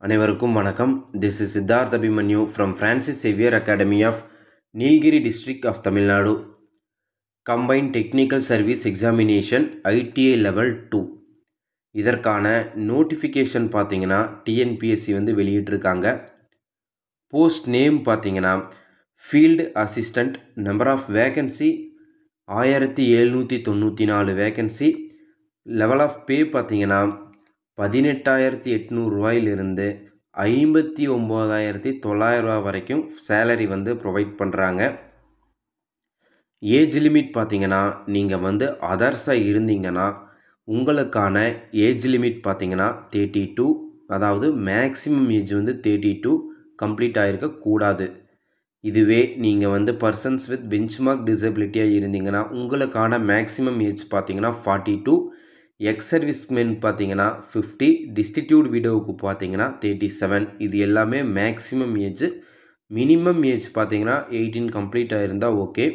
அனைவருக்கும் வணக்கம். This is Siddharth Abhimanyu from Francis Xavier Academy of Nilgiri District of Tamil Nadu. Combined Technical Service Examination ITI Level 2 இதற்கான notification பார்த்தீங்கன்னா TNPSC வந்து வெளியிட்டிருக்காங்க. Post name பார்த்தீங்கன்னா field assistant. Number of vacancy 1794 vacancy. Level of pay பார்த்தீங்கன்னா 18,800 ரூபாயிலிருந்து 59,900 ரூபா வரைக்கும் salary வந்து ப்ரொவைட் பண்ணுறாங்க. ஏஜ் லிமிட் பார்த்தீங்கன்னா நீங்கள் வந்து அதர்ஸாக இருந்தீங்கன்னா உங்களுக்கான ஏஜ் லிமிட் பார்த்தீங்கன்னா 32, அதாவது மேக்ஸிமம் ஏஜ் வந்து 32 கம்ப்ளீட் ஆகிருக்கக்கூடாது. இதுவே நீங்கள் வந்து பர்சன்ஸ் வித் பெஞ்ச்மார்க் டிசபிலிட்டியாக இருந்தீங்கன்னா உங்களுக்கான மேக்ஸிமம் ஏஜ் பார்த்தீங்கன்னா 42, எக்ஸ் சர்வீஸ்மென் பார்த்தீங்கன்னா 50, டிஸ்டிடியூட் விடோவுக்கு பார்த்தீங்கன்னா 37. இது எல்லாமே மேக்ஸிமம் ஏஜ். மினிமம் ஏஜ் பார்த்தீங்கன்னா 18 கம்ப்ளீட் ஆகிருந்தால் ஓகே.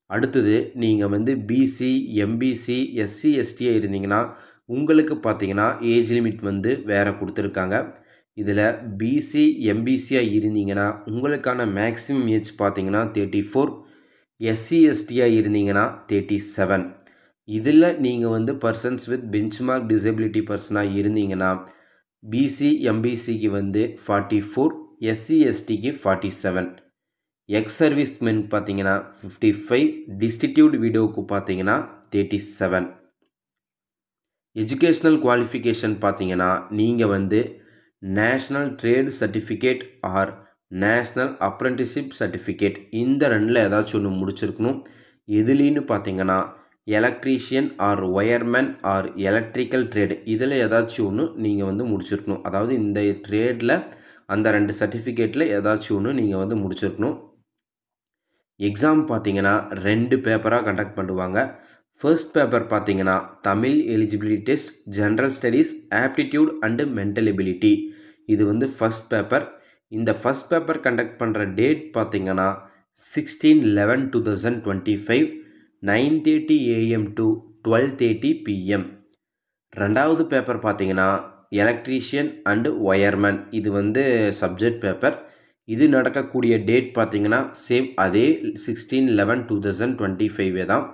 அடுத்தது நீங்கள் வந்து பிசி, எம்பிசி, எஸ்சி, எஸ்டியாக இருந்தீங்கன்னா உங்களுக்கு பார்த்தீங்கன்னா ஏஜ் லிமிட் வந்து வேறு கொடுத்துருக்காங்க. இதில் பிசி, எம்பிசியாக இருந்தீங்கன்னா உங்களுக்கான மேக்ஸிமம் ஏஜ் பார்த்தீங்கன்னா 34, எஸ்சி, எஸ்டியாக இருந்தீங்கன்னா 37. இதில் நீங்கள் வந்து பர்சன்ஸ் வித் பெஞ்ச்மார்க் டிசபிலிட்டி பர்சனாக இருந்தீங்கன்னா பிசி, எம்பிசிக்கு வந்து 44, எஸ்சி, எஸ்டிக்கு 47, எக்ஸ் சர்வீஸ்மென் பார்த்தீங்கன்னா 55, டிஸ்டிடியூட் விடோவுக்கு பார்த்தீங்கன்னா 37. எஜுகேஷ்னல் குவாலிஃபிகேஷன் பார்த்தீங்கன்னா நீங்கள் வந்து national trade certificate or national apprenticeship certificate இந்த ரெண்டில் ஏதாச்சும் ஒன்று முடிச்சிருக்கணும். எதுலின்னு பார்த்தீங்கன்னா electrician or wireman or electrical trade இதில் ஏதாச்சும் ஒன்று நீங்கள் வந்து முடிச்சிருக்கணும். அதாவது இந்த ட்ரேடில் அந்த 2 சர்டிஃபிகேட்டில் ஏதாச்சும் ஒன்று நீங்கள் வந்து முடிச்சிருக்கணும். எக்ஸாம் பார்த்தீங்கன்னா 2 பேப்பராக கண்டக்ட் பண்ணுவாங்க. ஃபர்ஸ்ட் பேப்பர் பார்த்தீங்கன்னா Tamil eligibility test, general studies, aptitude and mental ability. இது வந்து ஃபர்ஸ்ட் பேப்பர். இந்த ஃபர்ஸ்ட் பேப்பர் கண்டக்ட் பண்ணுற டேட் பார்த்தீங்கன்னா 16/11/2025 9:30 AM to 12:30 PM. ரெண்டாவது பேப்பர் பார்த்தீங்கன்னா எலக்ட்ரீஷியன் அண்டு ஒயர்மேன். இது வந்து சப்ஜெக்ட் பேப்பர். இது நடக்கக்கூடிய டேட் பார்த்தீங்கன்னா சேம் அதே 16/11/2025 தான்.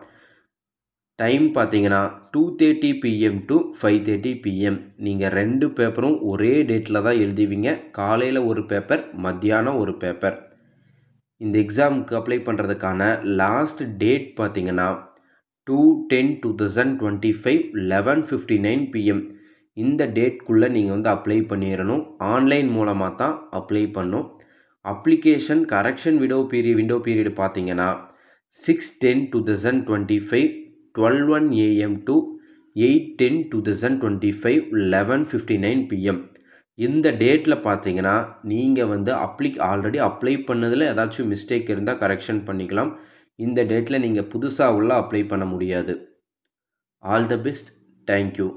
டைம் பார்த்தீங்கன்னா 2:30 PM to 5:30 PM. நீங்கள் 2 பேப்பரும் ஒரே டேட்டில் தான் எழுதுவீங்க. காலையில் ஒரு பேப்பர், மத்தியானம் ஒரு பேப்பர். இந்த எக்ஸாமுக்கு அப்ளை பண்ணுறதுக்கான லாஸ்ட் டேட் பார்த்தீங்கன்னா 2/10/2025 11:59 PM. இந்த டேட்குள்ளே நீங்கள் வந்து அப்ளை பண்ணிடணும். ஆன்லைன் மூலமாக தான் அப்ளை பண்ணும். அப்ளிகேஷன் கரெக்ஷன் விண்டோ பீரியட் பார்த்தீங்கன்னா 6/10/2025 12:01 AM to 8/10/2025 11:59 PM. இந்த டேட்டில் பார்த்தீங்கன்னா நீங்கள் வந்து ஆல்ரெடி அப்ளை பண்ணதில் ஏதாச்சும் மிஸ்டேக் இருந்தால் கரெக்ஷன் பண்ணிக்கலாம். இந்த டேட்டில் நீங்கள் புதுசாக உள்ள அப்ளை பண்ண முடியாது. All the best. தேங்க்யூ.